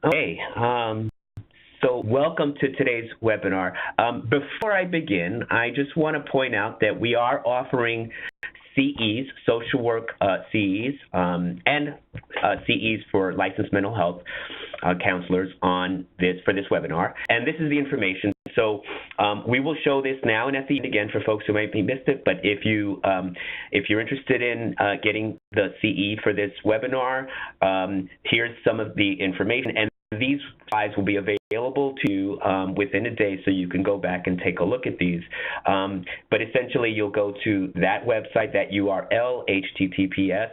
Okay, so welcome to today's webinar. Before I begin, I just want to point out that we are offering CEs, social work CEs, and CEs for licensed mental health counselors for this webinar. And this is the information. So we will show this now and at the end again for folks who might be missed it. But if you're interested in getting the CE for this webinar, here's some of the information. And these slides will be available to you within a day, so you can go back and take a look at these. But essentially, you'll go to that website, that URL, https,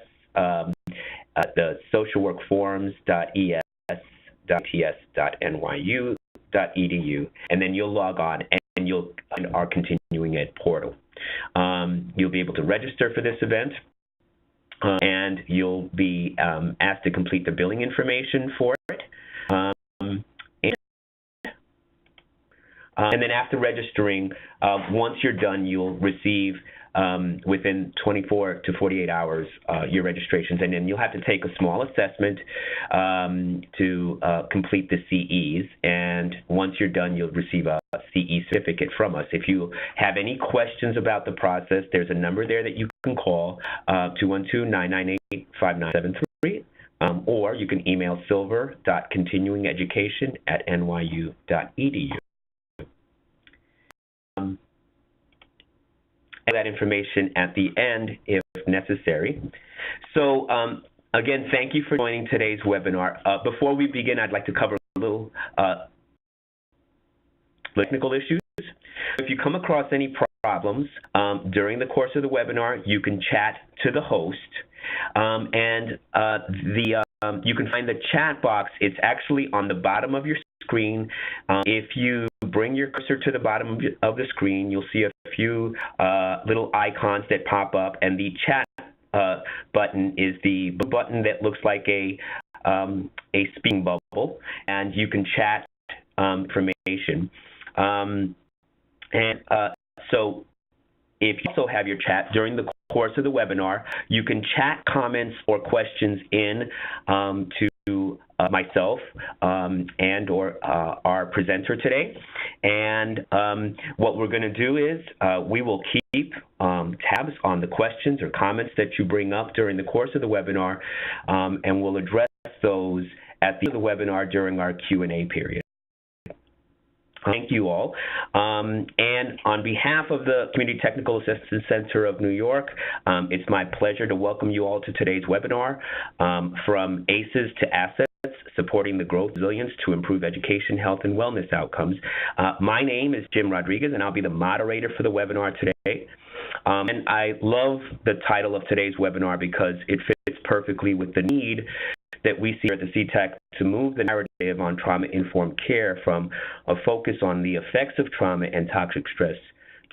the socialworkforums.es.ts.nyu.edu, and then you'll log on and you'll find our continuing ed portal. You'll be able to register for this event. And you'll be asked to complete the billing information for it. And then after registering, once you're done, you'll receive within 24 to 48 hours your registrations, and then you'll have to take a small assessment to complete the CEs. And once you're done, you'll receive a CE certificate from us. If you have any questions about the process, there's a number there that you can call, 212-998-5973. Or you can email silver.continuingeducation@nyu.edu. That information at the end if necessary. So again, thank you for joining today's webinar. Before we begin, I'd like to cover a little technical issues. If you come across any problems during the course of the webinar, you can chat to the host. You can find the chat box. It's actually on the bottom of your screen. If you bring your cursor to the bottom of the screen, you'll see a few little icons that pop up, and the chat button is the button that looks like a speaking bubble, and you can chat information. So if you also have your chat during the course of the webinar, you can chat comments or questions in to myself and or our presenter today. And what we're going to do is we will keep tabs on the questions or comments that you bring up during the course of the webinar, and we'll address those at the end of the webinar during our Q&A period. Thank you all. And on behalf of the Community Technical Assistance Center of New York, it's my pleasure to welcome you all to today's webinar, From ACEs to Assets, Supporting the Growth Resilience to Improve Education, Health, and Wellness Outcomes. My name is Jim Rodriguez, and I'll be the moderator for the webinar today. And I love the title of today's webinar because it fits perfectly with the need that we see at the CTAC to move the narrative on trauma-informed care from a focus on the effects of trauma and toxic stress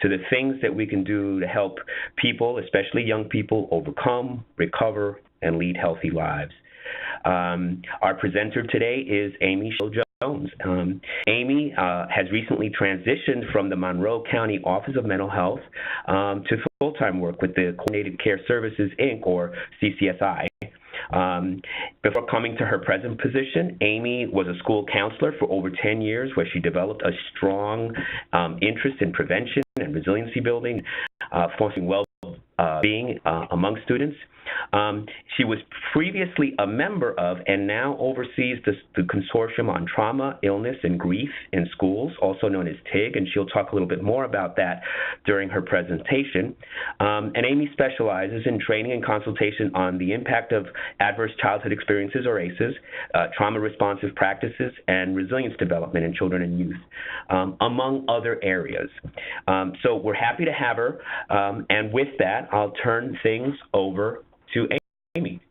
to the things that we can do to help people, especially young people, overcome, recover, and lead healthy lives. Our presenter today is Amy Jones. Amy has recently transitioned from the Monroe County Office of Mental Health to full-time work with the Coordinated Care Services, Inc., or CCSI. Before coming to her present position, Amy was a school counselor for over 10 years, where she developed a strong interest in prevention and resiliency building, fostering well-being among students. She was previously a member of and now oversees the Consortium on Trauma, Illness, and Grief in Schools, also known as TIG, and she'll talk a little bit more about that during her presentation. And Amy specializes in training and consultation on the impact of adverse childhood experiences, or ACEs, trauma-responsive practices, and resilience development in children and youth, among other areas. So we're happy to have her, and with that, I'll turn things over to Amy.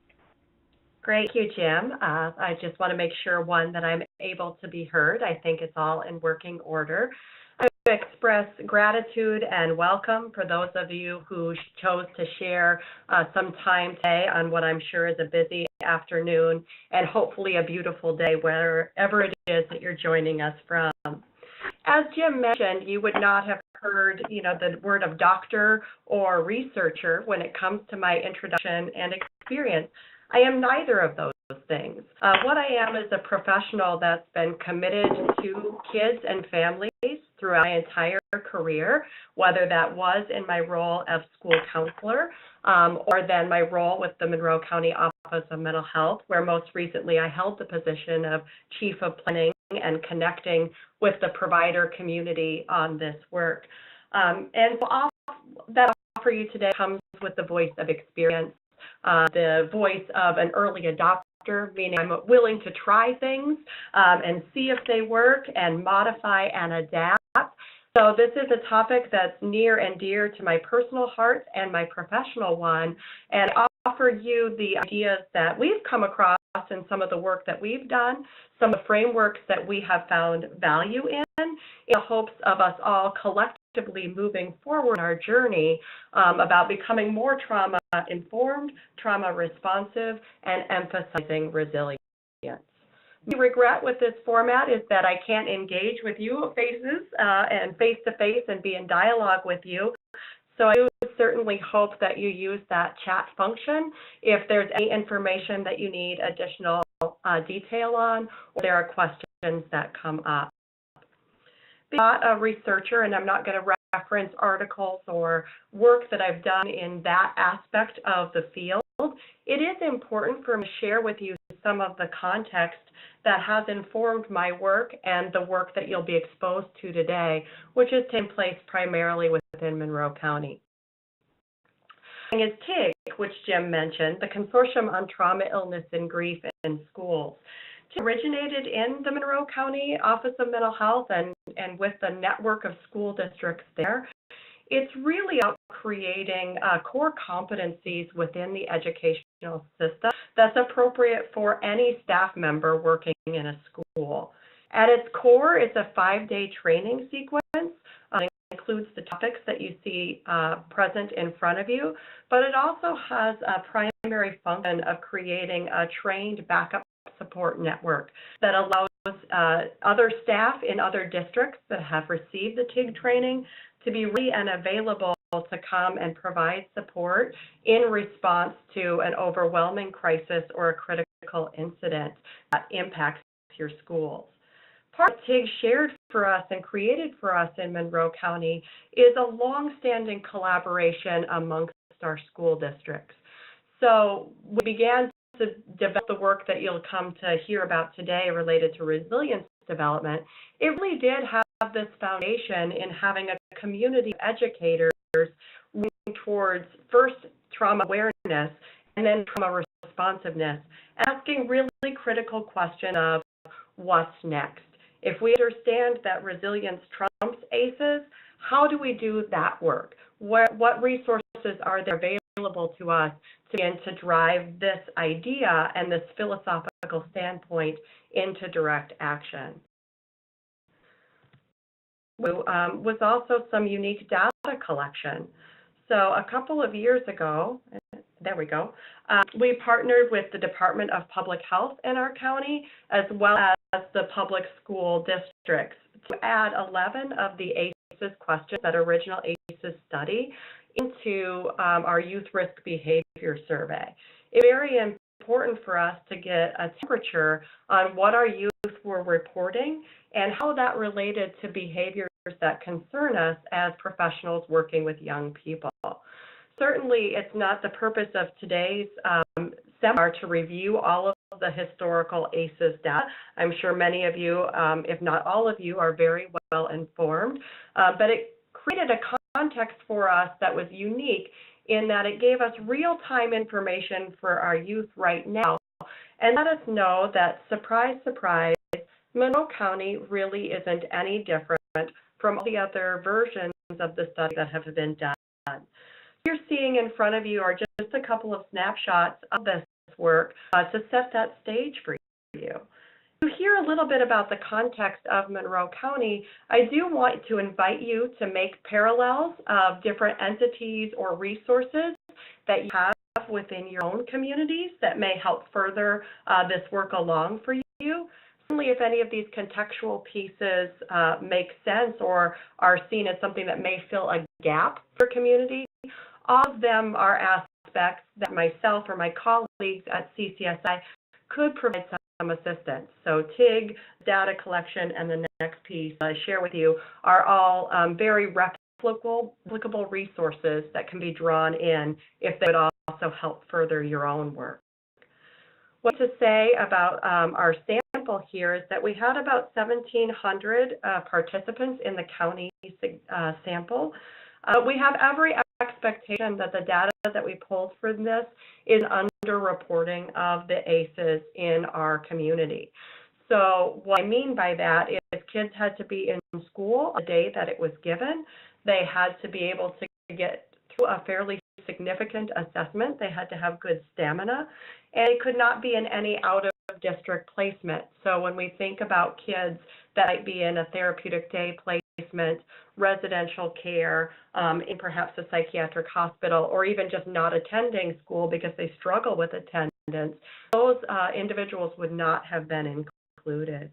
Great, thank you, Jim. I just want to make sure, one, that I'm able to be heard. I think it's all in working order. I want to express gratitude and welcome for those of you who chose to share some time today on what I'm sure is a busy afternoon and hopefully a beautiful day wherever it is that you're joining us from. As Jim mentioned, you would not have heard, the word of doctor or researcher when it comes to my introduction and experience. I am neither of those things. What I am is a professional that's been committed to kids and families throughout my entire career, whether that was in my role as school counselor or then my role with the Monroe County Office of Mental Health, where most recently I held the position of Chief of Planning and connecting with the provider community on this work. And so that offer you today comes with the voice of experience, the voice of an early adopter, meaning I'm willing to try things and see if they work and modify and adapt. So this is a topic that's near and dear to my personal heart and my professional one, and I offer you the ideas that we've come across in some of the work that we've done, some of the frameworks that we have found value in the hopes of us all collectively moving forward in our journey about becoming more trauma-informed, trauma-responsive, and emphasizing resilience. My regret with this format is that I can't engage with you faces and face-to-face and be in dialogue with you. So I do certainly hope that you use that chat function if there's any information that you need additional detail on, or there are questions that come up. I'm not a researcher, and I'm not going to reference articles or work that I've done in that aspect of the field. It is important for me to share with you some of the context that has informed my work and the work that you'll be exposed to today, which is taking place primarily within Monroe County. Is TIG, which Jim mentioned, the Consortium on Trauma, Illness, and Grief in Schools. TIG originated in the Monroe County Office of Mental Health and with the network of school districts there. It's really about creating core competencies within the educational system that's appropriate for any staff member working in a school. At its core, it's a 5-day training sequence. It includes the topics that you see present in front of you, but it also has a primary function of creating a trained backup support network that allows other staff in other districts that have received the TIG training to be ready and available to come and provide support in response to an overwhelming crisis or a critical incident that impacts your schools. Part of TIG shared for us and created for us in Monroe County is a long-standing collaboration amongst our school districts. So we began to develop the work that you'll come to hear about today related to resilience development. It really did have this foundation in having a community of educators moving towards first trauma awareness and then trauma responsiveness, asking really critical question of what's next. If we understand that resilience trumps ACEs, how do we do that work? What resources are there available to us to begin to drive this idea and this philosophical standpoint into direct action? Was also some unique data collection. So a couple of years ago, there we go, we partnered with the Department of Public Health in our county, as well as the public school districts, to add 11 of the ACEs questions, that original ACEs study, into our youth risk behavior survey. It's very important for us to get a temperature on what our youth were reporting and how that related to behaviors that concern us as professionals working with young people. Certainly, it's not the purpose of today's seminar to review all of the historical ACEs data. I'm sure many of you, if not all of you, are very well informed, but it created a context for us that was unique in that it gave us real-time information for our youth right now and let us know that, surprise, surprise, Monroe County really isn't any different from all the other versions of the study that have been done. What you're seeing in front of you are just a couple of snapshots of this work to set that stage for you. To hear a little bit about the context of Monroe County, I do want to invite you to make parallels of different entities or resources that you have within your own communities that may help further this work along for you. Certainly, if any of these contextual pieces make sense or are seen as something that may fill a gap for community, all of them are aspects that myself or my colleagues at CCSI could provide some assistance. So TIG, data collection, and the next piece I share with you are all very replicable resources that can be drawn in if they would also help further your own work. What to say about our sample here is that we had about 1,700 participants in the county sample. We have every expectation that the data that we pulled from this is underreporting of the ACEs in our community. So what I mean by that is kids had to be in school the day that it was given. They had to be able to get through a fairly significant assessment. They had to have good stamina, and they could not be in any out-of-district placement. So when we think about kids that might be in a therapeutic day placement, residential care, in perhaps a psychiatric hospital, or even just not attending school because they struggle with attendance, those individuals would not have been included.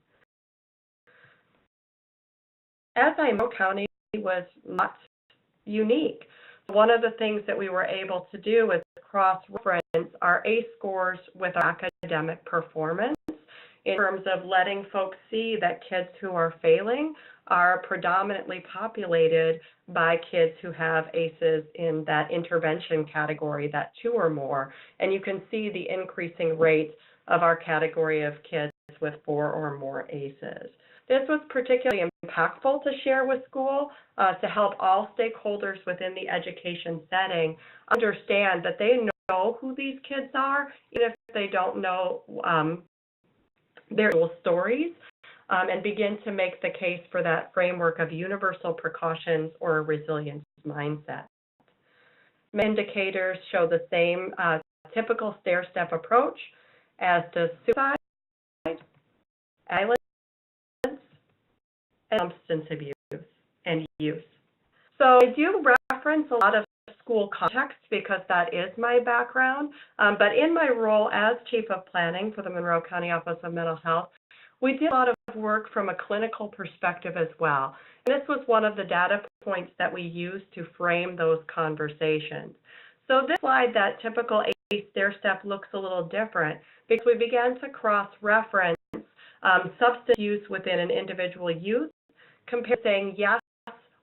As I know, county was not unique. One of the things that we were able to do is cross-reference our ACE scores with our academic performance in terms of letting folks see that kids who are failing are predominantly populated by kids who have ACEs in that intervention category, that 2 or more. And you can see the increasing rate of our category of kids with 4 or more ACEs. This was particularly impactful to share with school to help all stakeholders within the education setting understand that they know who these kids are, even if they don't know their stories, and begin to make the case for that framework of universal precautions or a resilience mindset. Indicators show the same typical stair-step approach as to suicide, violence, and substance abuse and use. So I do reference a lot of school context because that is my background, but in my role as Chief of Planning for the Monroe County Office of Mental Health, we did a lot of work from a clinical perspective as well. And this was one of the data points that we used to frame those conversations. So this slide, that typical ACE stair-step, looks a little different because we began to cross-reference substance use within an individual youth, compared to saying yes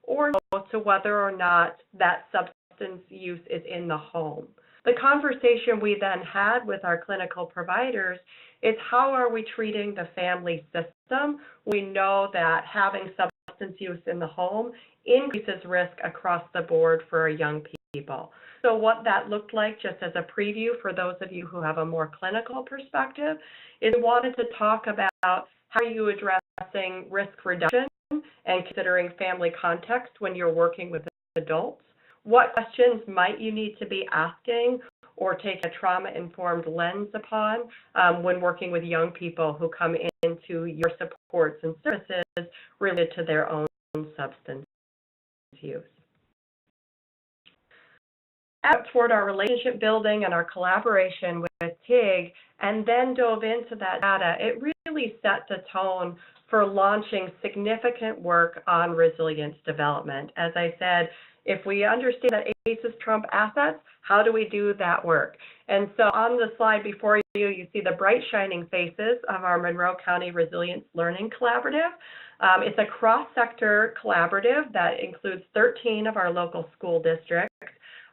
or no to whether or not that substance use is in the home. The conversation we then had with our clinical providers is how are we treating the family system? We know that having substance use in the home increases risk across the board for our young people. So what that looked like, just as a preview for those of you who have a more clinical perspective, is we wanted to talk about how are you addressing risk reduction and considering family context when you're working with adults. What questions might you need to be asking or take a trauma-informed lens upon when working with young people who come into your supports and services related to their own substance use. Toward our relationship building and our collaboration with TIG, and then dove into that data, it really set the tone for launching significant work on resilience development. As I said, if we understand that ACEs trump assets, how do we do that work? And so on the slide before you, you see the bright shining faces of our Monroe County Resilience Learning Collaborative. It's a cross-sector collaborative that includes 13 of our local school districts,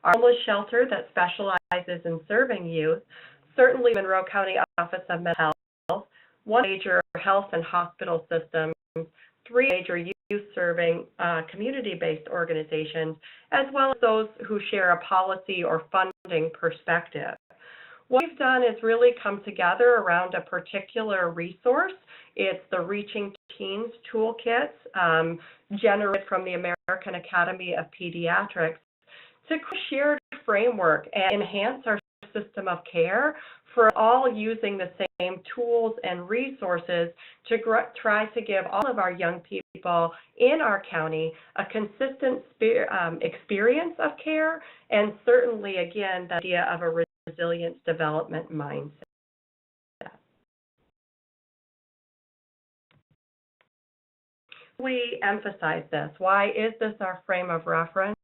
our homeless shelter that specializes in serving youth, certainly Monroe County Office of Mental Health, one major health and hospital system, 3 major youth-serving community-based organizations, as well as those who share a policy or funding perspective. What we've done is really come together around a particular resource. It's the Reaching Teens Toolkit, generated from the American Academy of Pediatrics, to share a framework and enhance our system of care for all using the same tools and resources to try to give all of our young people in our county a consistent experience of care, and certainly, again, the idea of a resilience development mindset. We emphasize this. Why is this our frame of reference?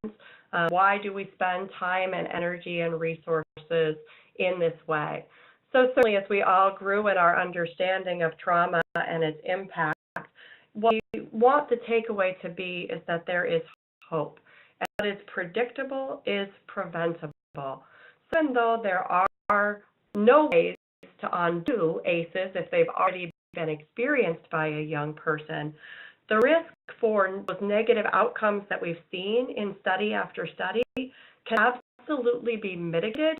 Why do we spend time and energy and resources in this way? So certainly as we all grew in our understanding of trauma and its impact, what we want the takeaway to be is that there is hope. And what is predictable is preventable. So even though there are no ways to undo ACEs if they've already been experienced by a young person, the risk for those negative outcomes that we've seen in study after study can absolutely be mitigated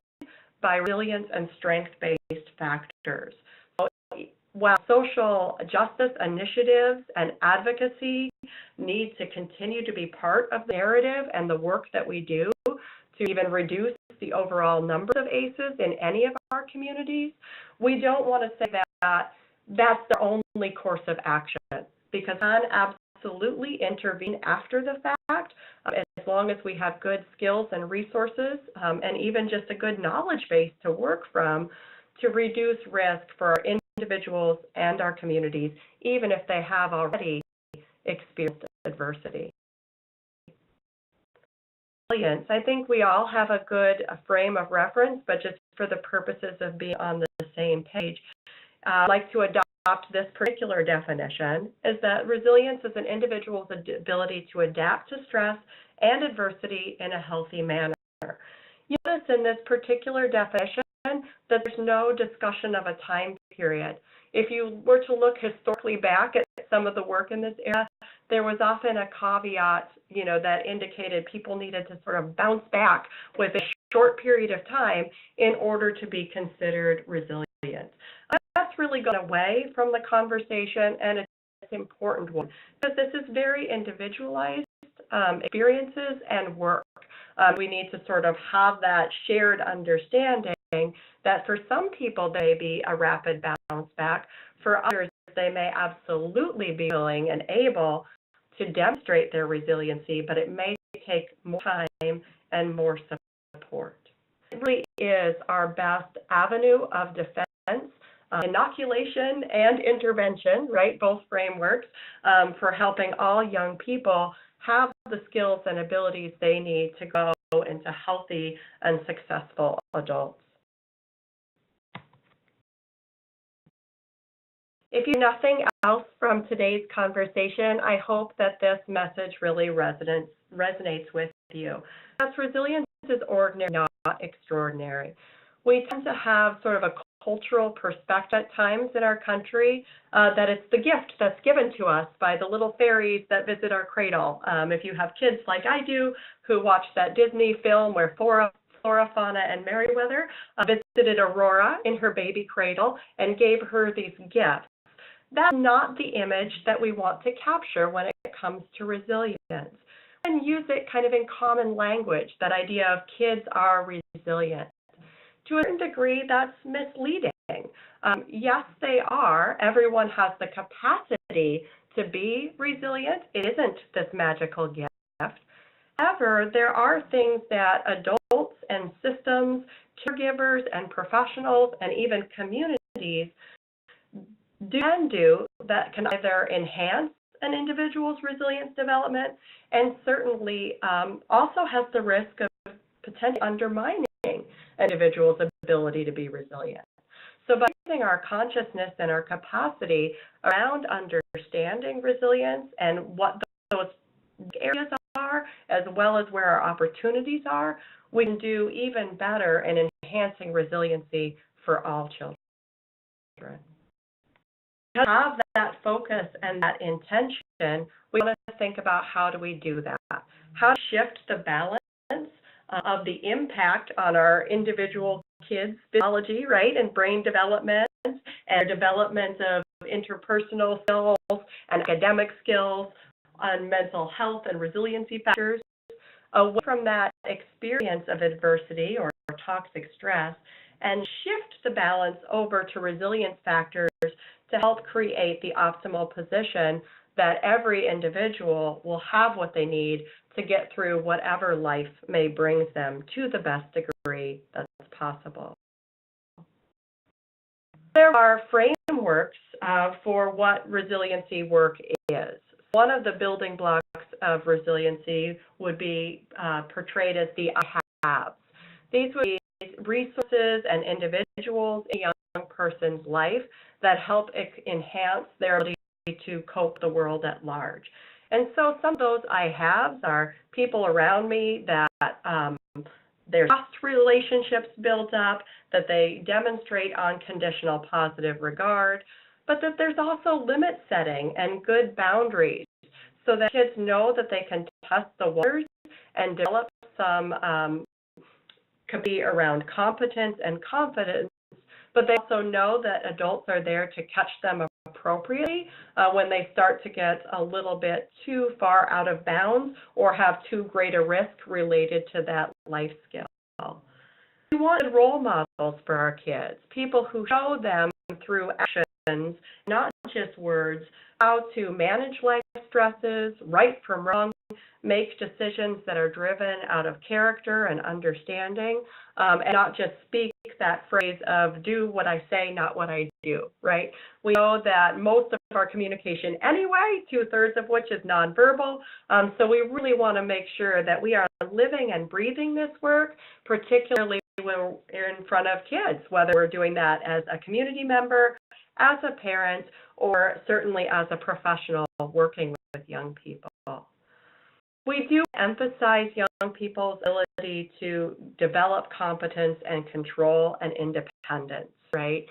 by resilience and strength-based factors. So while social justice initiatives and advocacy need to continue to be part of the narrative and the work that we do to even reduce the overall number of ACEs in any of our communities, we don't want to say that that's the only course of action, because can absolutely intervene after the fact, as long as we have good skills and resources, and even just a good knowledge base to work from to reduce risk for our individuals and our communities, even if they have already experienced adversity. I think we all have a good frame of reference, but just for the purposes of being on the same page, I'd like to adopt this particular definition, is that resilience is an individual's ability to adapt to stress and adversity in a healthy manner. You notice in this particular definition that there's no discussion of a time period. If you were to look historically back at some of the work in this area, there was often a caveat, that indicated people needed to sort of bounce back with a short period of time in order to be considered resilient. That's really gone away from the conversation, and it's an important one, because this is very individualized experiences and work. We need to sort of have that shared understanding that for some people there may be a rapid bounce back. For others, they may absolutely be willing and able to demonstrate their resiliency, but it may take more time and more support. It really is our best avenue of defense, inoculation and intervention, right? Both frameworks for helping all young people have the skills and abilities they need to go into healthy and successful adults. If you have nothing else from today's conversation, I hope that this message really resonates with you. As resilience is ordinary, not extraordinary. We tend to have sort of a cultural perspective at times in our country that it's the gift that's given to us by the little fairies that visit our cradle. If you have kids like I do who watch that Disney film where Flora, Fauna, and Merriweather visited Aurora in her baby cradle and gave her these gifts, that's not the image that we want to capture when it comes to resilience. And use it kind of in common language, that idea of kids are resilient. To a certain degree, that's misleading. Yes, they are. Everyone has the capacity to be resilient. It isn't this magical gift. However, there are things that adults and systems, caregivers and professionals, and even communities can do that can either enhance an individual's resilience development and certainly also has the risk of potentially undermining an individual's ability to be resilient. So by using our consciousness and our capacity around understanding resilience and what those areas are, as well as where our opportunities are, we can do even better in enhancing resiliency for all children. To have that focus and that intention, we want to think about how do we do that? How to shift the balance of the impact on our individual kids' physiology, right, and brain development and development of interpersonal skills and academic skills on mental health and resiliency factors, away from that experience of adversity or toxic stress, and shift the balance over to resilience factors to help create the optimal position that every individual will have what they need to get through whatever life may bring them to the best degree that's possible. There are frameworks for what resiliency work is. One of the building blocks of resiliency would be portrayed as the I haves. These would be resources and individuals in a young person's life that help enhance their ability to cope with the world at large. And so some of those I have are people around me that their trust relationships build up, that they demonstrate unconditional positive regard, but that there's also limit setting and good boundaries so that kids know that they can test the waters and develop some capacity around competence and confidence, but they also know that adults are there to catch them appropriately when they start to get a little bit too far out of bounds or have too great a risk related to that life skill. We want role models for our kids, people who show them through actions, not just words, how to manage life stresses, right from wrong, make decisions that are driven out of character and understanding, and not just speak that phrase of do what I say, not what I do, right? We know that most of our communication anyway, 2/3 of which is nonverbal, so we really want to make sure that we are living and breathing this work, particularly when we're in front of kids, whether we're doing that as a community member, as a parent, or certainly as a professional working with young people. We do emphasize young people's ability to develop competence and control and independence, right?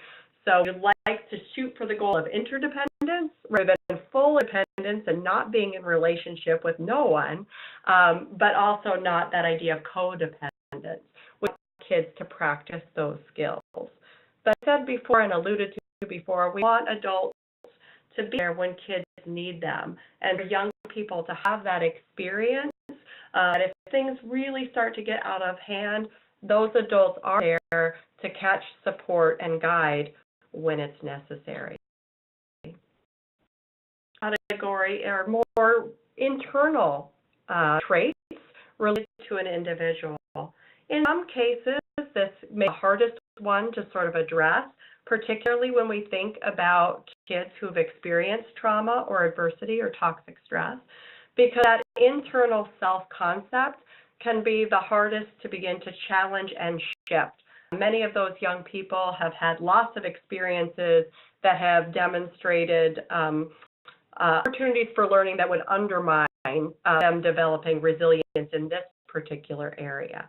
So we'd like to shoot for the goal of interdependence rather than full independence and not being in relationship with no one, but also not that idea of codependence. We want kids to practice those skills. But I said before and alluded to before, we want adults to be there when kids need them and for young people to have that experience. And if things really start to get out of hand, those adults are there to catch, support, and guide when it's necessary. Category are more internal traits related to an individual. In some cases, this may be the hardest one to sort of address, particularly when we think about kids who've experienced trauma or adversity or toxic stress, because that internal self-concept can be the hardest to begin to challenge and shift. Many of those young people have had lots of experiences that have demonstrated opportunities for learning that would undermine them developing resilience in this particular area.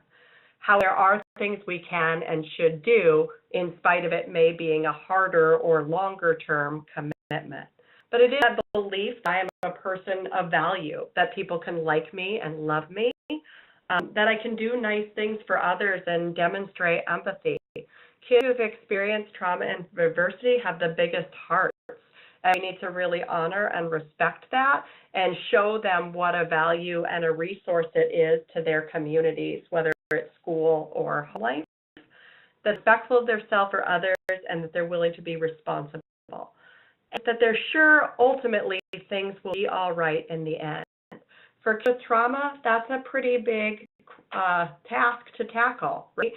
How there are things we can and should do in spite of it may being a harder or longer term commitment. But it is that belief that I am a person of value, that people can like me and love me, that I can do nice things for others and demonstrate empathy. Kids who have experienced trauma and adversity have the biggest hearts. And we need to really honor and respect that and show them what a value and a resource it is to their communities, whether it's school or home life, that's respectful of their self or others, and that they're willing to be responsible. And that they're sure ultimately things will be all right in the end. For kids with trauma, that's a pretty big task to tackle, right?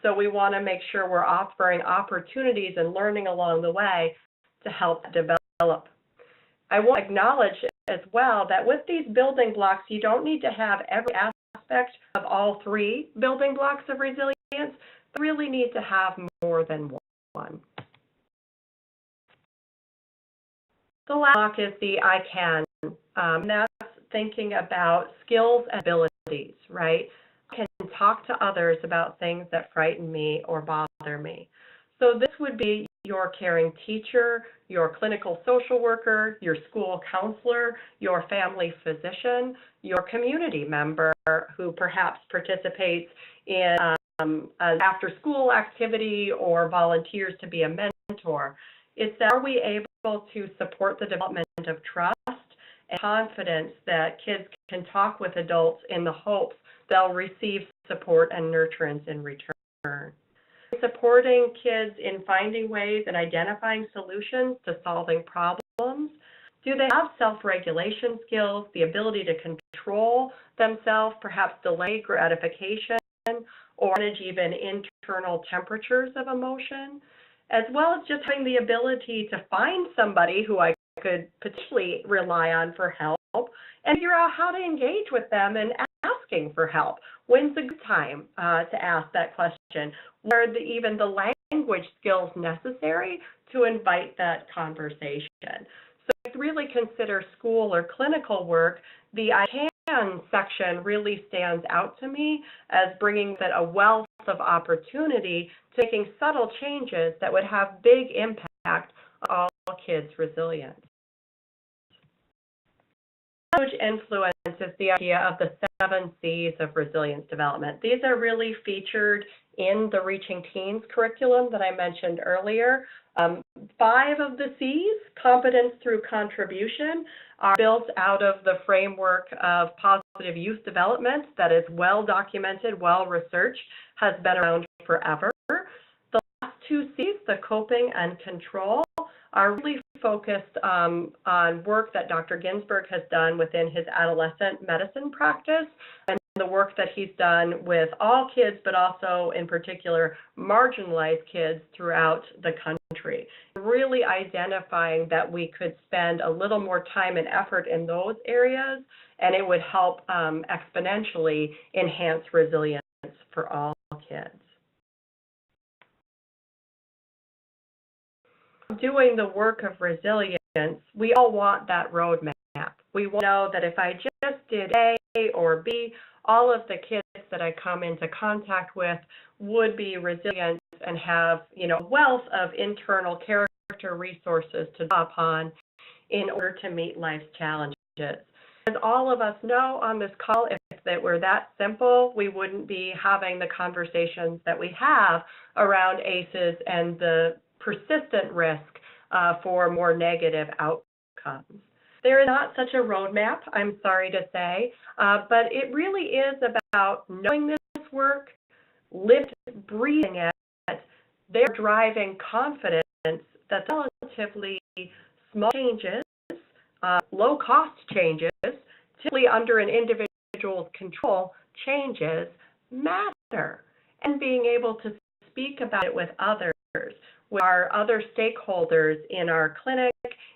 So we want to make sure we're offering opportunities and learning along the way to help develop. I want to acknowledge as well that with these building blocks, you don't need to have every aspect of all three building blocks of resilience, but really need to have more than one. The last block is the I can. That's thinking about skills and abilities, right? I can talk to others about things that frighten me or bother me. So this would be your caring teacher, your clinical social worker, your school counselor, your family physician, your community member who perhaps participates in an after-school activity or volunteers to be a mentor. It's that are we able to support the development of trust and confidence that kids can talk with adults in the hopes they'll receive support and nurturance in return. Supporting kids in finding ways and identifying solutions to solving problems. Do they have self-regulation skills, the ability to control themselves, perhaps delay gratification, or manage even internal temperatures of emotion, as well as just having the ability to find somebody who I could potentially rely on for help and figure out how to engage with them and asking for help. When's a good time to ask that question? Where even the language skills necessary to invite that conversation. So if you really consider school or clinical work, the I can section really stands out to me as bringing that a wealth of opportunity to making subtle changes that would have big impact on all kids' resilience. Huge influence is the idea of the 7 C's of resilience development. These are really featured in the Reaching Teens curriculum that I mentioned earlier. 5 of the C's, competence through contribution, are built out of the framework of positive youth development that is well documented, well researched, has been around forever. The last 2 C's, the coping and control, are really focused on work that Dr. Ginsberg has done within his adolescent medicine practice and the work that he's done with all kids, but also in particular marginalized kids throughout the country. Really identifying that we could spend a little more time and effort in those areas, and it would help exponentially enhance resilience for all kids. Doing the work of resilience, we all want that roadmap. We want to know that if I just did A or B, all of the kids that I come into contact with would be resilient and have, a wealth of internal character resources to draw upon in order to meet life's challenges. As all of us know on this call, if it were that simple, we wouldn't be having the conversations that we have around ACEs and the persistent risk for more negative outcomes. There is not such a roadmap, I'm sorry to say, but it really is about knowing this work, living, breathing it. They're driving confidence that relatively small changes, low-cost changes, typically under an individual's control, changes matter. And being able to speak about it with others, with our other stakeholders in our clinic,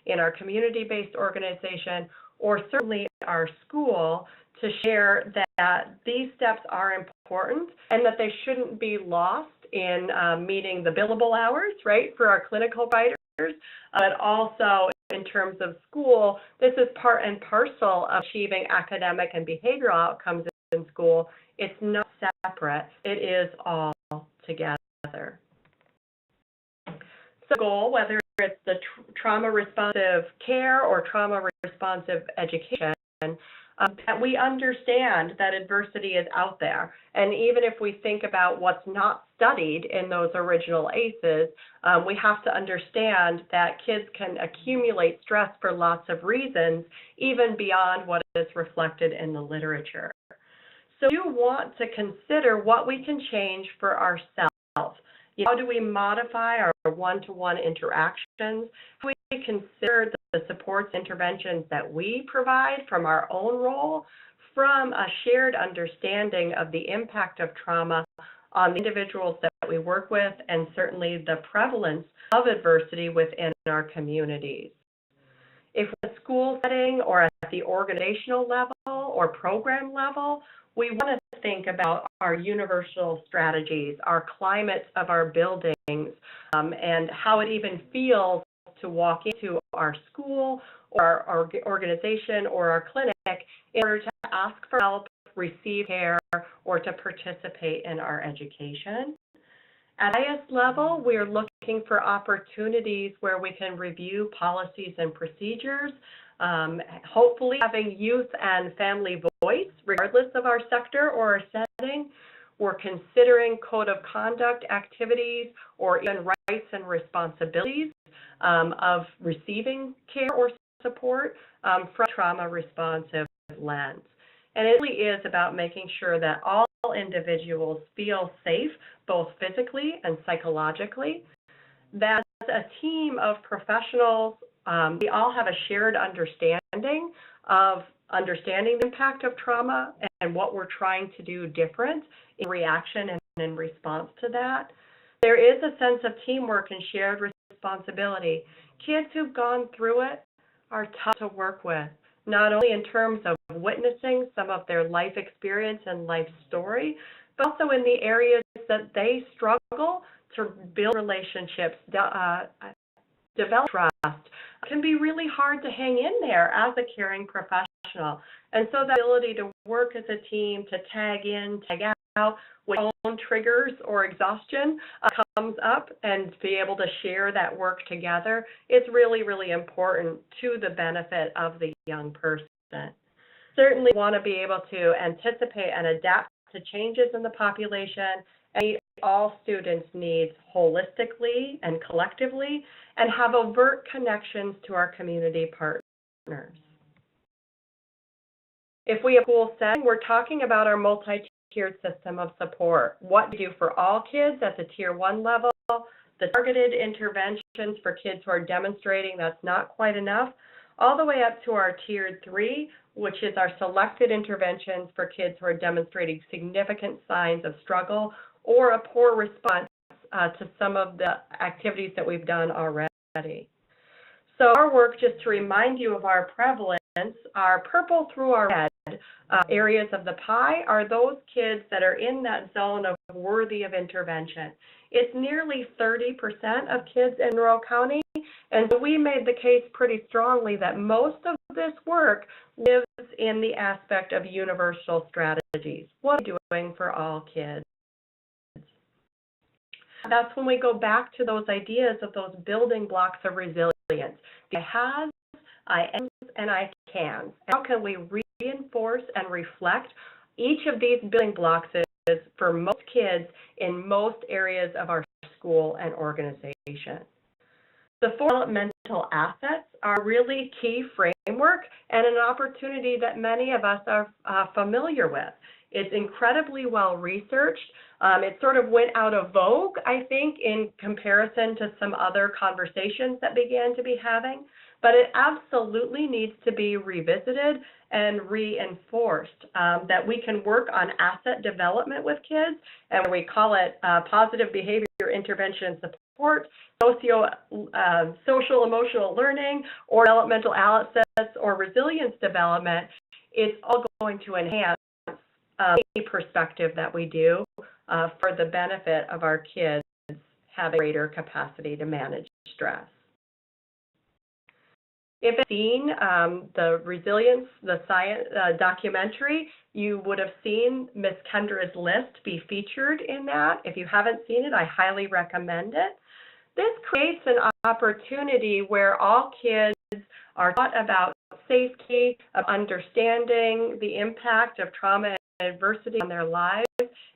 in our community-based organization, or certainly our school, to share that these steps are important and that they shouldn't be lost in meeting the billable hours, right, for our clinical providers, but also in terms of school, this is part and parcel of achieving academic and behavioral outcomes in school. It's not separate. It is all together. So the goal, whether it's the trauma-responsive care or trauma-responsive education, that we understand that adversity is out there. And even if we think about what's not studied in those original ACEs, we have to understand that kids can accumulate stress for lots of reasons, even beyond what is reflected in the literature. So you want to consider what we can change for ourselves. How do we modify our one-to-one interactions? How do we consider the supports interventions that we provide from our own role, from a shared understanding of the impact of trauma on the individuals that we work with, and certainly the prevalence of adversity within our communities. If we're in a school setting or at the organizational level or program level, we want to think about our universal strategies, our climates of our buildings, and how it even feels to walk into our school or our organization or our clinic in order to ask for help, receive care, or to participate in our education. At the highest level, we are looking for opportunities where we can review policies and procedures, hopefully having youth and family voice, regardless of our sector or our setting. We're considering code of conduct activities or even rights and responsibilities of receiving care or support from a trauma-responsive lens. And it really is about making sure that all individuals feel safe, both physically and psychologically, that as a team of professionals, we all have a shared understanding of understanding the impact of trauma and what we're trying to do different in reaction and in response to that. There is a sense of teamwork and shared responsibility. Kids who've gone through it are tough to work with, not only in terms of witnessing some of their life experience and life story, but also in the areas that they struggle to build relationships, develop trust, can be really hard to hang in there as a caring professional. And so the ability to work as a team, to tag in, tag out, when own triggers or exhaustion comes up, and to be able to share that work together is really, really important to the benefit of the young person. Certainly want to be able to anticipate and adapt to changes in the population and meet all students' needs holistically and collectively, and have overt connections to our community partners. If we have a school setting, we're talking about our multi-tiered system of support. What we do for all kids at the Tier 1 level, the targeted interventions for kids who are demonstrating that's not quite enough, all the way up to our Tier 3, which is our selected interventions for kids who are demonstrating significant signs of struggle or a poor response to some of the activities that we've done already. So our work, just to remind you of our prevalence, our purple through our red areas of the pie are those kids that are in that zone of worthy of intervention. It's nearly 30% of kids in Monroe County, and so we made the case pretty strongly that most of this work lives in the aspect of universal strategies. What are we doing for all kids? That's when we go back to those ideas of those building blocks of resilience. I have, I am, and I can. How can we reinforce and reflect each of these building blocks is for most kids in most areas of our school and organization? The 4 developmental assets are really key framework and an opportunity that many of us are familiar with. It's incredibly well researched. It sort of went out of vogue, I think, in comparison to some other conversations that began to be having, but it absolutely needs to be revisited and reinforced, that we can work on asset development with kids, and we call it positive behavior intervention and support, social emotional learning, or developmental assets, or resilience development. It's all going to enhance any perspective that we do for the benefit of our kids having greater capacity to manage stress. If you've seen the Resilience, the science documentary, you would have seen Miss Kendra's list be featured in that. If you haven't seen it, I highly recommend it. This creates an opportunity where all kids are taught about safety, of understanding the impact of trauma and adversity on their lives,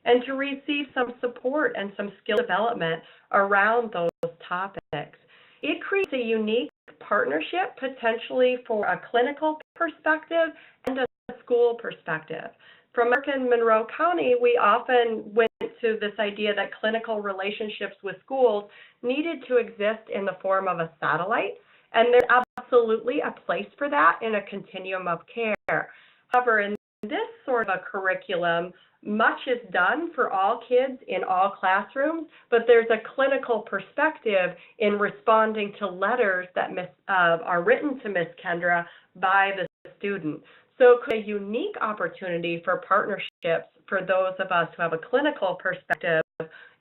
and to receive some support and some skill development around those topics. It creates a unique partnership potentially for a clinical perspective and a school perspective. From American Monroe County, we often went to this idea that clinical relationships with schools needed to exist in the form of a satellite, and there's absolutely a place for that in a continuum of care. However, in this sort of a curriculum, much is done for all kids in all classrooms, but there's a clinical perspective in responding to letters that are written to Miss Kendra by the student. So it's a unique opportunity for partnerships for those of us who have a clinical perspective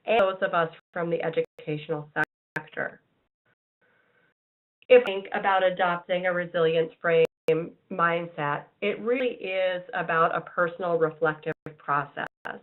and those of us from the educational sector. If we think about adopting a resilience frame mindset, it really is about a personal reflective process. So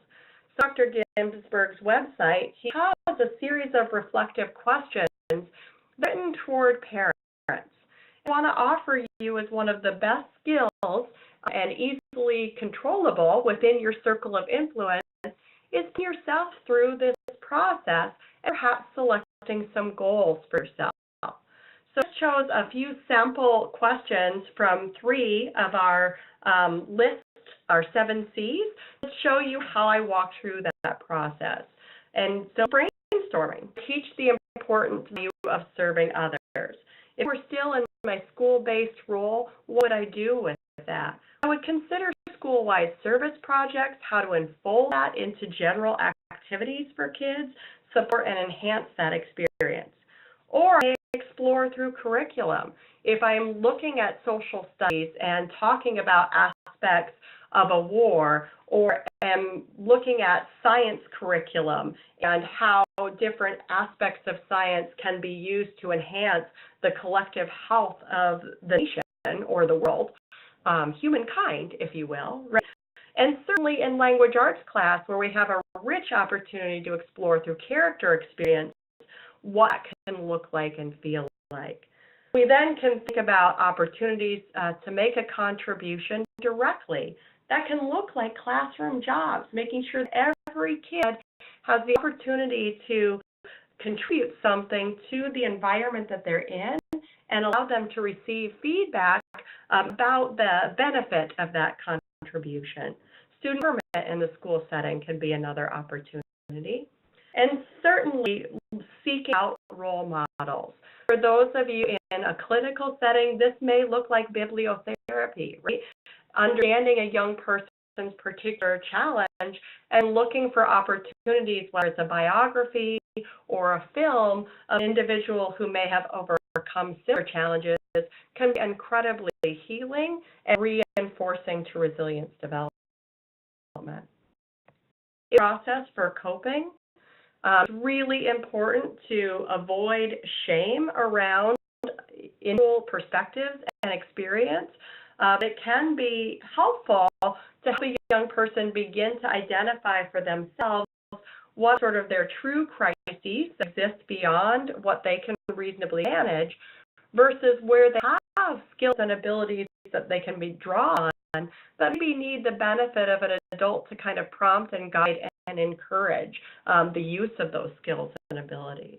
Dr. Ginsberg's website, he has a series of reflective questions written toward parents. I want to offer you as one of the best skills and easily controllable within your circle of influence is put yourself through this process and perhaps selecting some goals for yourself. So I chose a few sample questions from 3 of our list, our 7 C's, to show you how I walk through that process. And so brainstorming, teach the important value of serving others. If we're still in my school-based role, what would I do with that? I would consider school-wide service projects, how to unfold that into general activities for kids, support and enhance that experience. Or I explore through curriculum. If I'm looking at social studies and talking about aspects of a war, or am looking at science curriculum and how different aspects of science can be used to enhance the collective health of the nation or the world, humankind, if you will, right? And certainly in language arts class, where we have a rich opportunity to explore through character experience what it can look like and feel like. We then can think about opportunities to make a contribution directly. That can look like classroom jobs, making sure that every kid has the opportunity to contribute something to the environment that they're in and allow them to receive feedback about the benefit of that contribution. Student government in the school setting can be another opportunity. And certainly seeking out role models. For those of you in a clinical setting, this may look like bibliotherapy, right? Understanding a young person's particular challenge and looking for opportunities, whether it's a biography or a film of an individual who may have overcome similar challenges, can be incredibly healing and reinforcing to resilience development. The process for coping. It's really important to avoid shame around individual perspectives and experience. It can be helpful to help a young person begin to identify for themselves what sort of their true crises exist beyond what they can reasonably manage versus where they have skills and abilities that they can be drawn on, but maybe need the benefit of an adult to kind of prompt and guide and encourage the use of those skills and abilities.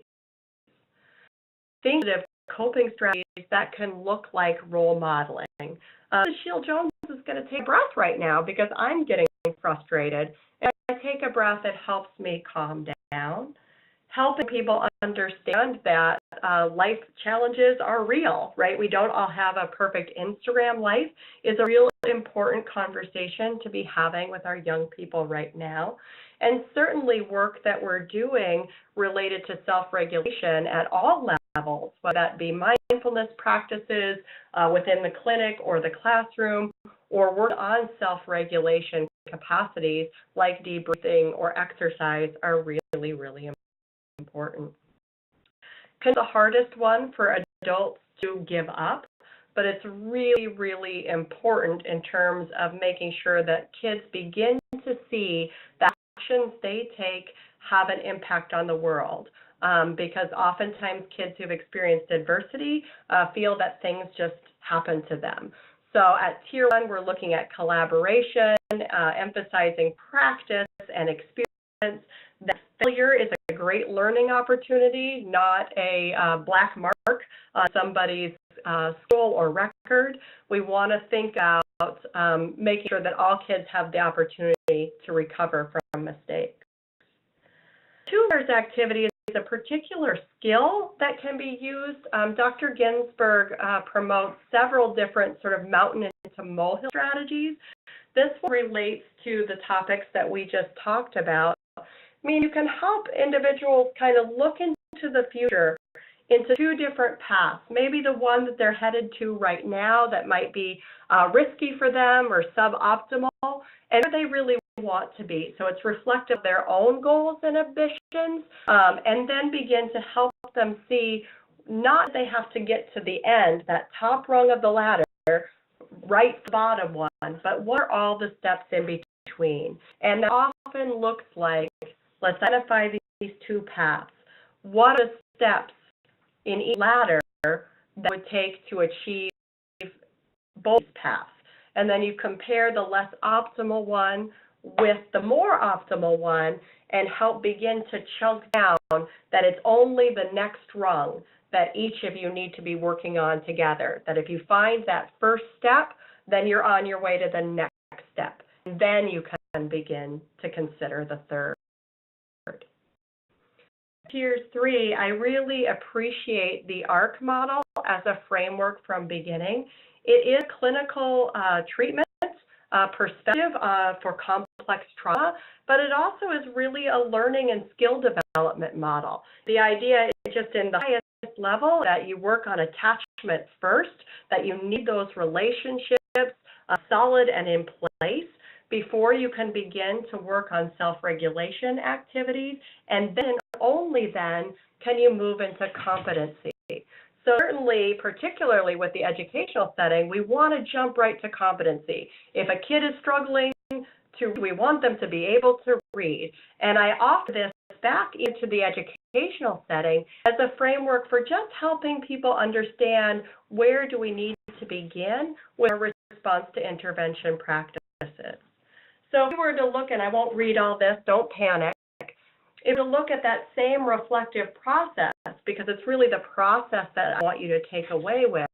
Think of coping strategies that can look like role modeling. Sheila Jones is going to take a breath right now because I'm getting frustrated. And I take a breath, it helps me calm down. Helping people understand that life challenges are real, right? We don't all have a perfect Instagram life is a real important conversation to be having with our young people right now. And certainly work that we're doing related to self-regulation at all levels, whether that be mindfulness practices within the clinic or the classroom, or work on self-regulation capacities like deep breathing or exercise are really, really important. It's the hardest one for adults to give up, but it's really, really important in terms of making sure that kids begin to see that actions they take have an impact on the world. Because oftentimes kids who've experienced adversity feel that things just happen to them. So at Tier 1, we're looking at collaboration, emphasizing practice and experience. That failure is a great learning opportunity, not a black mark on somebody's skill or record. We want to think about making sure that all kids have the opportunity to recover from mistakes. Tutor's activity is a particular skill that can be used. Dr. Ginsberg promotes several different sort of mountain into molehill strategies. This one relates to the topics that we just talked about. I mean, you can help individuals kind of look into the future into two different paths. Maybe the one that they're headed to right now that might be risky for them or suboptimal, and where they really want to be. So it's reflective of their own goals and ambitions, and then begin to help them see not that they have to get to the end, that top rung of the ladder, right to the bottom one, but what are all the steps in between? And that often looks like, let's identify these two paths. What are the steps in each ladder that would take to achieve both paths? And then you compare the less optimal one with the more optimal one and help begin to chunk down that it's only the next rung that each of you need to be working on together. That if you find that first step, then you're on your way to the next step. And then you can begin to consider the third. Tier 3, I really appreciate the ARC model as a framework from beginning. It is clinical treatment perspective for complex trauma, but it also is really a learning and skill development model. The idea is just in the highest level that you work on attachment first, that you need those relationships solid and in place, before you can begin to work on self-regulation activities, and then only then can you move into competency. So certainly, particularly with the educational setting, we want to jump right to competency. If a kid is struggling we want them to be able to read. And I offer this back into the educational setting as a framework for just helping people understand where do we need to begin with our response to intervention practices. So if we were to look, and I won't read all this, don't panic, if we look at that same reflective process, because it's really the process that I want you to take away with,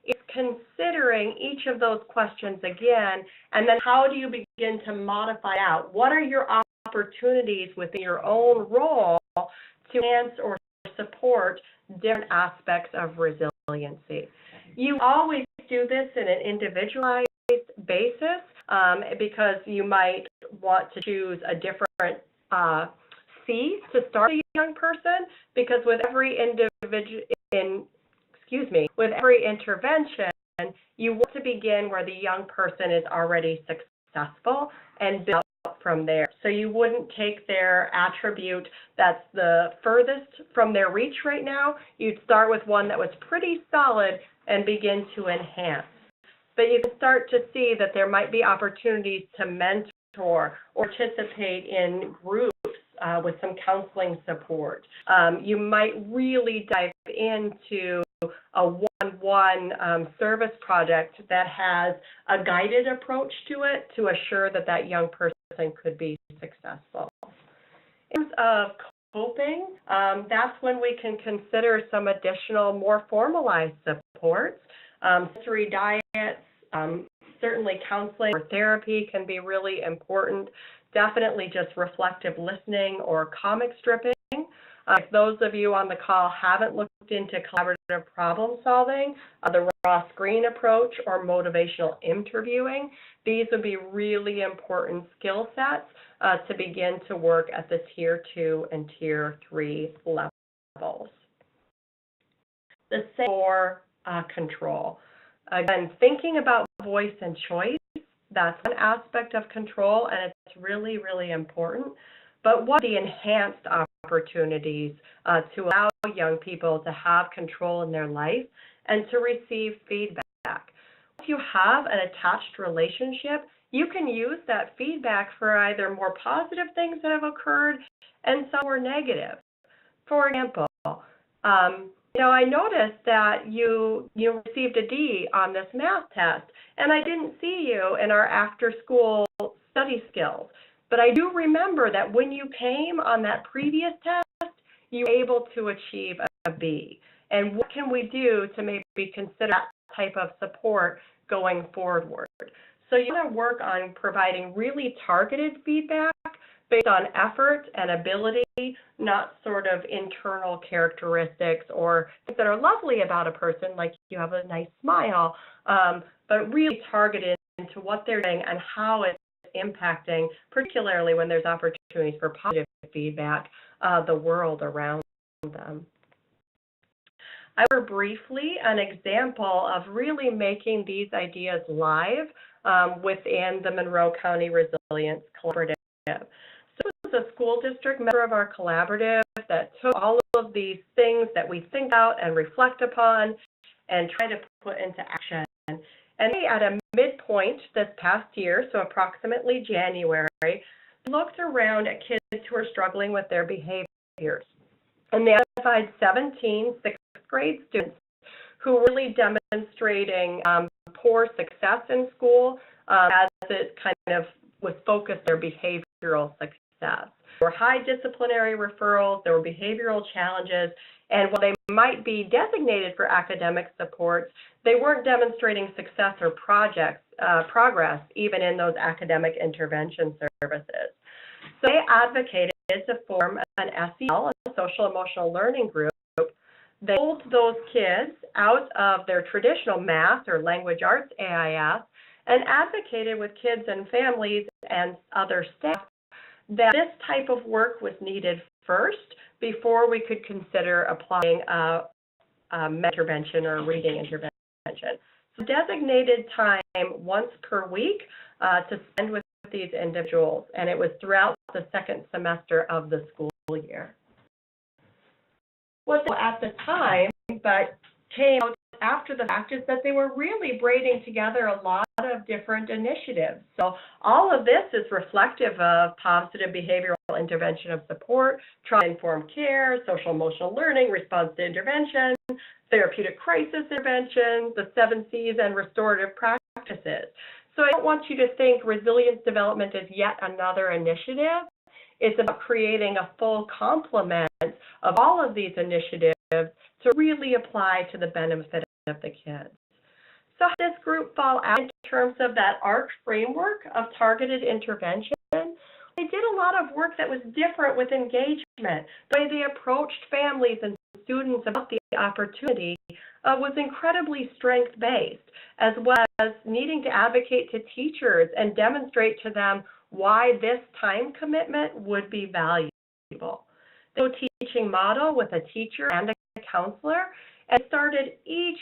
it's considering each of those questions again, and then how do you begin to modify out? What are your opportunities within your own role to enhance or support different aspects of resiliency? You always do this in an individualized basis because you might want to choose a different C to start a young person, because with every with every intervention, you want to begin where the young person is already successful and build up from there. So you wouldn't take their attribute that's the furthest from their reach right now. You'd start with one that was pretty solid and begin to enhance. But you can start to see that there might be opportunities to mentor or participate in groups with some counseling support. You might really dive into a one-on-one service project that has a guided approach to it to assure that that young person could be successful. In terms of coping, that's when we can consider some additional, more formalized supports. Sensory diets, certainly counseling or therapy can be really important. Definitely just reflective listening or comic stripping. If those of you on the call haven't looked into collaborative problem solving, the raw screen approach, or motivational interviewing, these would be really important skill sets to begin to work at the Tier 2 and Tier 3 levels. The same for control. Again, thinking about voice and choice, that's one aspect of control, and it's really, really important. But what are the enhanced opportunities to allow young people to have control in their life and to receive feedback? If you have an attached relationship, you can use that feedback for either more positive things that have occurred and some more negative. For example, I noticed that you received a D on this math test, and I didn't see you in our after-school study skills. But I do remember that when you came on that previous test, you were able to achieve a B. And what can we do to maybe consider that type of support going forward? So you want to work on providing really targeted feedback based on effort and ability, not sort of internal characteristics or things that are lovely about a person, like you have a nice smile, but really targeted into what they're doing and how it's impacting, particularly when there's opportunities for positive feedback, the world around them. I will briefly an example of really making these ideas live within the Monroe County Resilience Collaborative. So this is a school district member of our collaborative that took all of these things that we think about and reflect upon and try to put into action. And they, at a midpoint this past year, so approximately January, looked around at kids who are struggling with their behaviors. And they identified 17 sixth grade students who were really demonstrating poor success in school as it kind of was focused on their behavioral success. There were high disciplinary referrals, there were behavioral challenges, and while they might be designated for academic supports, they weren't demonstrating success or progress even in those academic intervention services. So they advocated to form an SEL, a social emotional learning group. They pulled those kids out of their traditional math or language arts AIS and advocated with kids and families and other staff that this type of work was needed first before we could consider applying a intervention or a reading intervention. So designated time once per week to spend with these individuals, and it was throughout the second semester of the school year. What's at the time, but came out after the fact, is that they were really braiding together a lot of different initiatives. So all of this is reflective of positive behavioral intervention of support, trauma-informed care, social-emotional learning, response to intervention, therapeutic crisis intervention, the 7 C's, and restorative practices. So I don't want you to think resilience development is yet another initiative. It's about creating a full complement of all of these initiatives to really apply to the benefit of the kids. So how does this group fall out in terms of that ARC framework of targeted intervention? They did a lot of work that was different with engagement. The way they approached families and students about the opportunity was incredibly strength-based, as well as needing to advocate to teachers and demonstrate to them why this time commitment would be valuable. They had a teaching model with a teacher and a counselor, and started each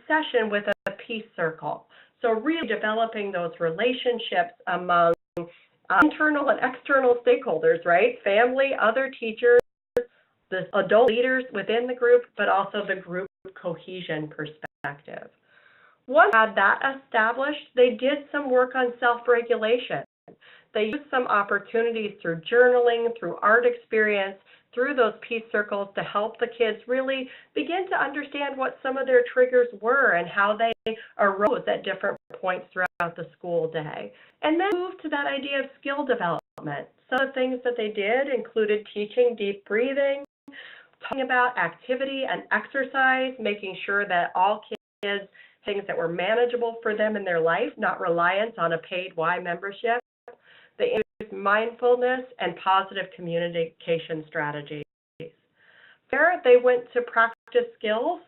session with a peace circle. So really developing those relationships among internal and external stakeholders, right? Family, other teachers, the adult leaders within the group, but also the group cohesion perspective. Once they had that established, they did some work on self-regulation. They used some opportunities through journaling, through art experience, through those peace circles to help the kids really begin to understand what some of their triggers were and how they arose at different points throughout the school day. And then move to that idea of skill development. Some of the things that they did included teaching deep breathing, talking about activity and exercise, making sure that all kids things that were manageable for them in their life, not reliance on a paid Y membership. They introduced mindfulness and positive communication strategies. There, they went to practice skills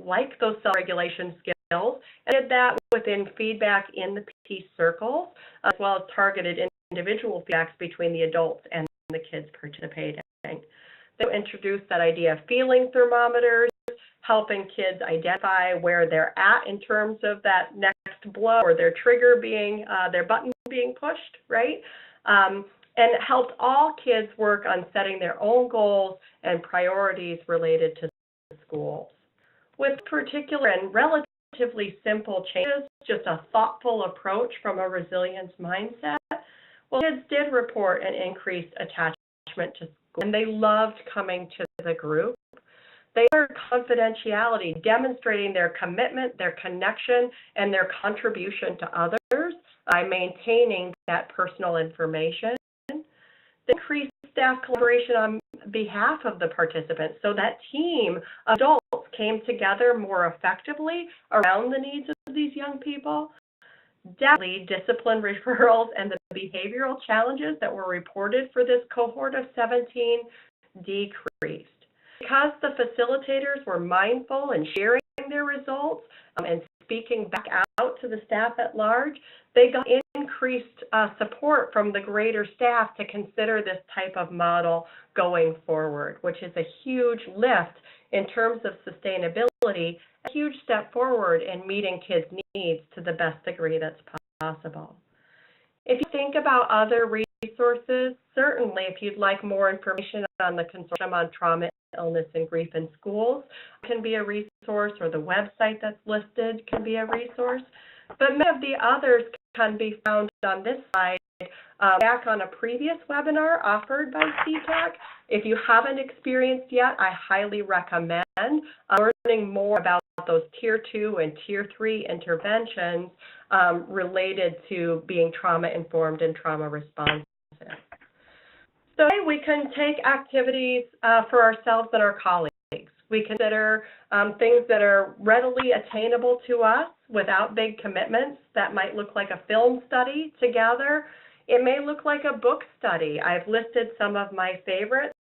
like those self-regulation skills, and did that within feedback in the peace circles, as well as targeted individual feedbacks between the adults and the kids participating. They introduced that idea of feeling thermometers, helping kids identify where they're at in terms of that next blow or their trigger being, their button being pushed, right? And helped all kids work on setting their own goals and priorities related to schools. With particular and relatively simple changes, just a thoughtful approach from a resilience mindset, well, kids did report an increased attachment to school, and they loved coming to the group. They learned confidentiality, demonstrating their commitment, their connection, and their contribution to others by maintaining that personal information. They increased staff collaboration on behalf of the participants, so that team of adults came together more effectively around the needs of these young people. Definitely, discipline referrals and the behavioral challenges that were reported for this cohort of 17 decreased. Because the facilitators were mindful and sharing their results and speaking back out to the staff at large, they got increased support from the greater staff to consider this type of model going forward, which is a huge lift in terms of sustainability, a huge step forward in meeting kids' needs to the best degree that's possible. If you think about other resources, certainly if you'd like more information on the Consortium on Trauma, Illness, and Grief in Schools can be a resource, or the website that's listed can be a resource. But many of the others can be found on this slide back on a previous webinar offered by CTAC. If you haven't experienced yet, I highly recommend learning more about those Tier 2 and Tier 3 interventions related to being trauma-informed and trauma responsive. So we can take activities for ourselves and our colleagues. We consider things that are readily attainable to us without big commitments. That might look like a film study together. It may look like a book study. I've listed some of my favorites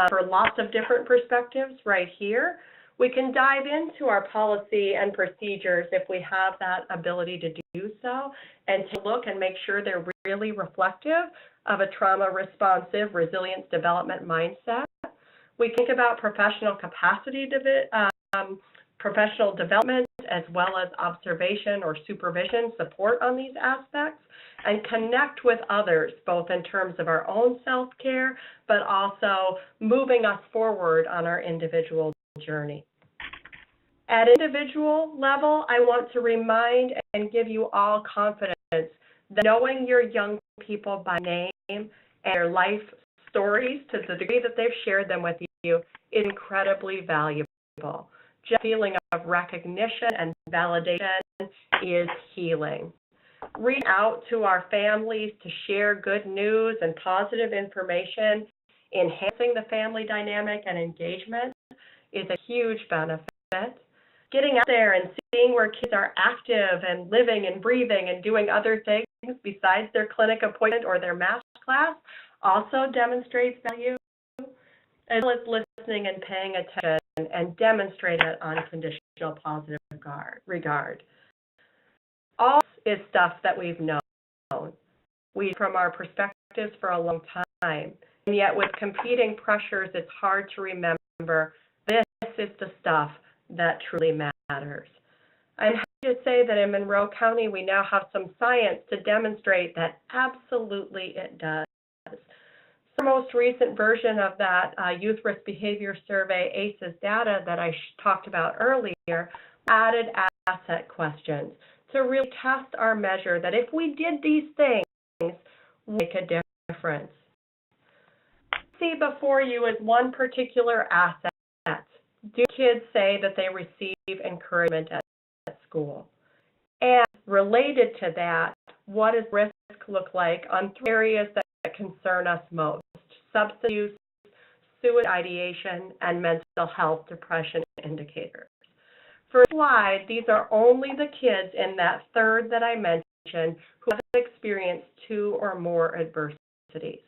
for lots of different perspectives right here. We can dive into our policy and procedures if we have that ability to do so, and to look and make sure they're really reflective of a trauma-responsive resilience development mindset. We think about professional capacity, professional development as well as observation or supervision support on these aspects, and connect with others, both in terms of our own self-care, but also moving us forward on our individual journey. At individual level, I want to remind and give you all confidence that knowing your young people by name and their life stories to the degree that they've shared them with you is incredibly valuable. Just feeling of recognition and validation is healing. Reach out to our families to share good news and positive information. Enhancing the family dynamic and engagement is a huge benefit. Getting out there and seeing where kids are active and living and breathing and doing other things besides their clinic appointment or their math class also demonstrates value, as well as listening and paying attention and demonstrate it on conditional positive regard. All is stuff that we've known. From our perspectives for a long time, and yet with competing pressures, it's hard to remember this is the stuff that truly matters. I'm happy to say that in Monroe County, we now have some science to demonstrate that absolutely it does. The most recent version of that Youth Risk Behavior Survey ACEs data that I talked about earlier added asset questions to really test our measure that if we did these things, we make a difference. See before you is one particular asset. Do kids say that they receive encouragement at school? And related to that, what does risk look like on 3 areas that concern us most? Substance use, suicide ideation, and mental health depression indicators. For this slide, these are only the kids in that third that I mentioned who have experienced 2 or more adversities.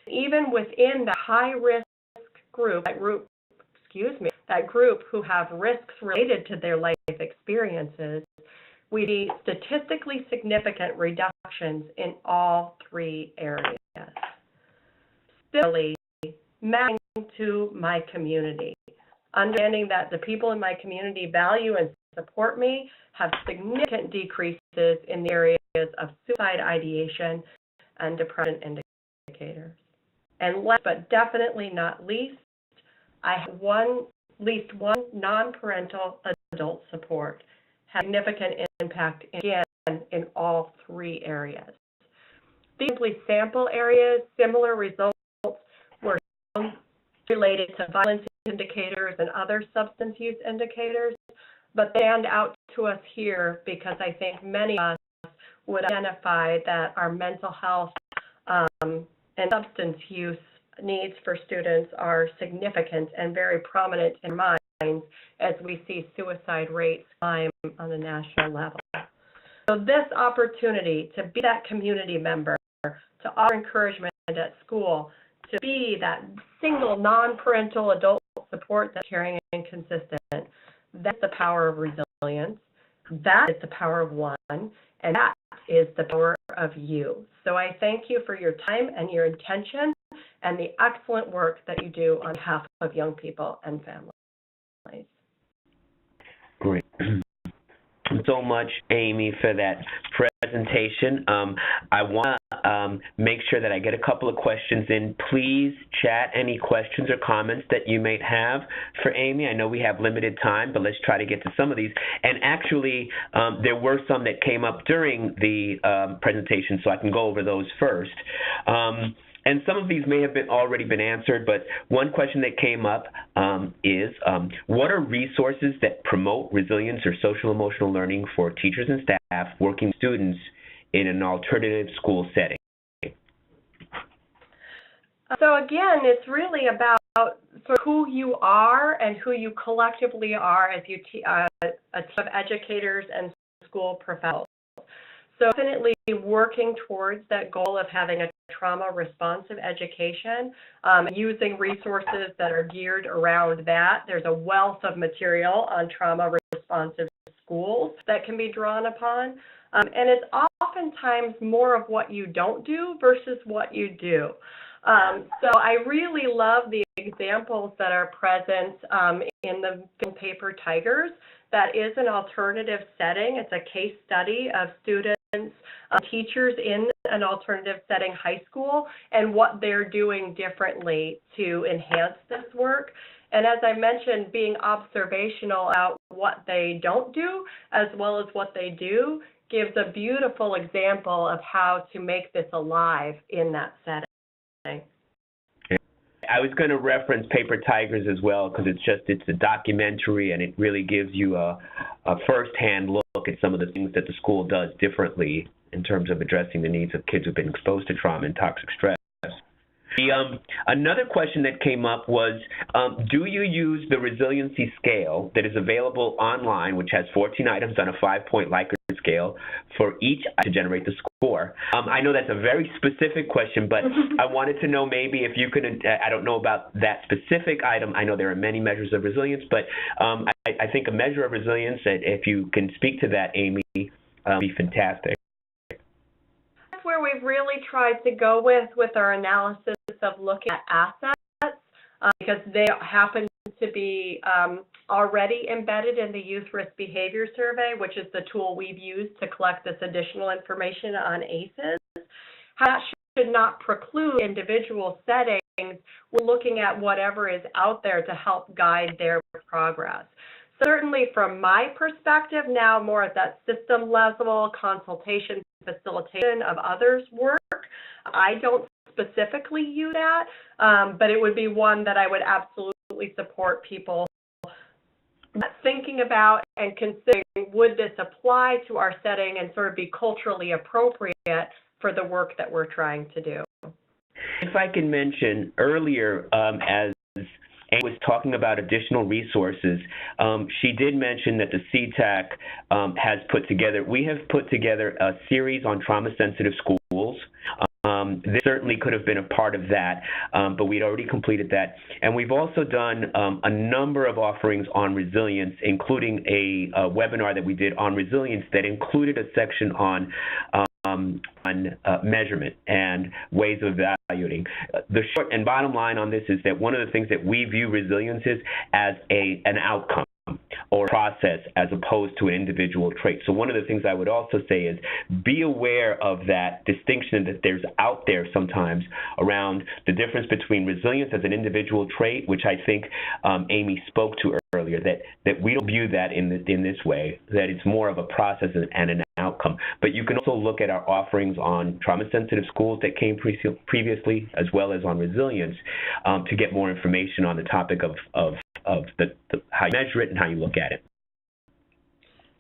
Even within the high-risk group, that group who have risks related to their life experiences, we see statistically significant reductions in all 3 areas. Similarly, mapping to my community, understanding that the people in my community value and support me, have significant decreases in the areas of suicide ideation and depression indicators. And last but definitely not least, I have at least one non-parental adult support has significant impact, again, in all 3 areas. These simply sample areas, similar results were related to violence indicators and other substance use indicators, but they stand out to us here because I think many of us would identify that our mental health and substance use needs for students are significant and very prominent in our minds as we see suicide rates climb on a national level. So this opportunity to be that community member, to offer encouragement at school, to be that single non-parental adult support that's caring and consistent, that's the power of resilience, that is the power of one, and that is the power of you. So I thank you for your time and your intention and the excellent work that you do on behalf of young people and families. Great. So much, Amy, for that presentation. I want to make sure that I get a couple of questions in. Please chat any questions or comments that you may have for Amy. I know we have limited time, but let's try to get to some of these. And actually, there were some that came up during the presentation, so I can go over those first. And some of these may have already been answered, but one question that came up is, what are resources that promote resilience or social emotional learning for teachers and staff working with students in an alternative school setting? So again, it's really about sort of who you are and who you collectively are as a team of educators and school professionals. So definitely working towards that goal of having a trauma-responsive education, using resources that are geared around that. There's a wealth of material on trauma-responsive schools that can be drawn upon. And it's oftentimes more of what you don't do versus what you do. So I really love the examples that are present in the film Paper Tigers. That is an alternative setting. It's a case study of students, teachers in an alternative setting, high school, and what they're doing differently to enhance this work. And as I mentioned, being observational about what they don't do as well as what they do gives a beautiful example of how to make this alive in that setting. I was going to reference Paper Tigers as well because it's a documentary and it really gives you a first-hand look at some of the things that the school does differently in terms of addressing the needs of kids who've been exposed to trauma and toxic stress. Another question that came up was, do you use the resiliency scale that is available online, which has 14 items on a 5-point Likert scale for each to generate the score? I know that's a very specific question, but I wanted to know maybe if you could, I don't know about that specific item. I know there are many measures of resilience, but I think a measure of resilience, if you can speak to that, Amy, would be fantastic. That's where we've really tried to go with our analysis of looking at assets because they happen to be already embedded in the Youth Risk Behavior Survey, which is the tool we've used to collect this additional information on ACEs. That should not preclude individual settings. We're looking at whatever is out there to help guide their progress. Certainly from my perspective, now more at that system level, consultation, facilitation of others' work, I don't specifically use that, but it would be one that I would absolutely support people thinking about and considering, would this apply to our setting and sort of be culturally appropriate for the work that we're trying to do. If I can mention earlier, as Amy was talking about additional resources, she did mention that the CTAC has put together, we have put together a series on trauma-sensitive schools. This certainly could have been a part of that, but we'd already completed that. And we've also done a number of offerings on resilience, including a webinar that we did on resilience that included a section on measurement and ways of evaluating. The short and bottom line on this is that one of the things that we view resilience is as an outcome or process as opposed to an individual trait. So one of the things I would also say is be aware of that distinction that there's out there sometimes around the difference between resilience as an individual trait, which I think Amy spoke to earlier, that we don't view that in this way, that it's more of a process and an outcome. But you can also look at our offerings on trauma-sensitive schools that came previously, as well as on resilience, to get more information on the topic of how you measure it and how you look at it.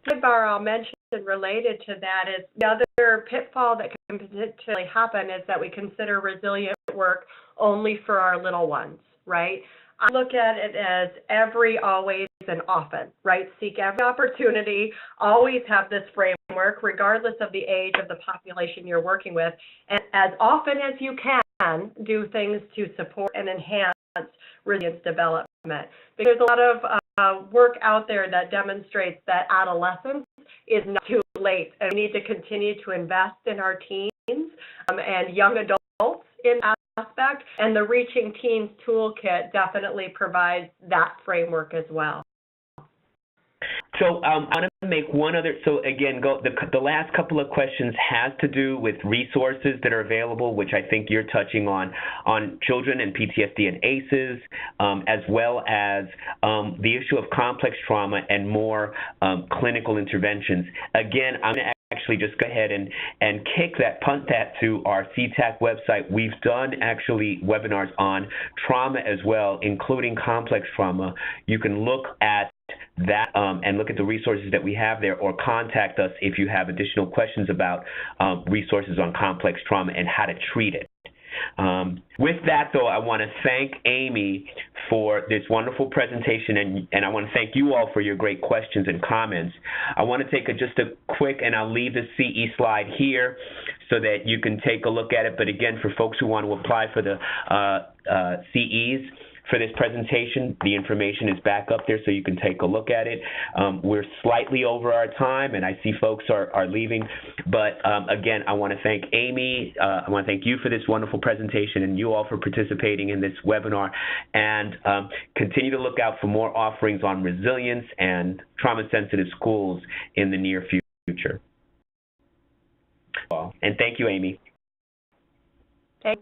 Sidebar I'll mention related to that is the other pitfall that can potentially happen is that we consider resilient work only for our little ones, right? I look at it as every, always, and often, right? Seek every opportunity, always have this framework, regardless of the age of the population you're working with, and as often as you can, do things to support and enhance resilience development. Because there's a lot of work out there that demonstrates that adolescence is not too late, and we need to continue to invest in our teens and young adults in that aspect, and the Reaching Teens Toolkit definitely provides that framework as well. So I want to make one other, so again, the last couple of questions has to do with resources that are available, which I think you're touching on children and PTSD and ACEs, as well as the issue of complex trauma and more clinical interventions. Again, I'm going to actually just go ahead and punt that to our CTAC website. We've done actually webinars on trauma as well, including complex trauma. You can look at that and look at the resources that we have there, or contact us if you have additional questions about resources on complex trauma and how to treat it. With that, though, I want to thank Amy for this wonderful presentation, and I want to thank you all for your great questions and comments. I want to take just a quick, and I'll leave the CE slide here so that you can take a look at it. But again, for folks who want to apply for the CEs, for this presentation. The information is back up there so you can take a look at it. We're slightly over our time, and I see folks are leaving. But again, I want to thank Amy. I want to thank you for this wonderful presentation and you all for participating in this webinar. And continue to look out for more offerings on resilience and trauma-sensitive schools in the near future. And thank you, Amy. Okay.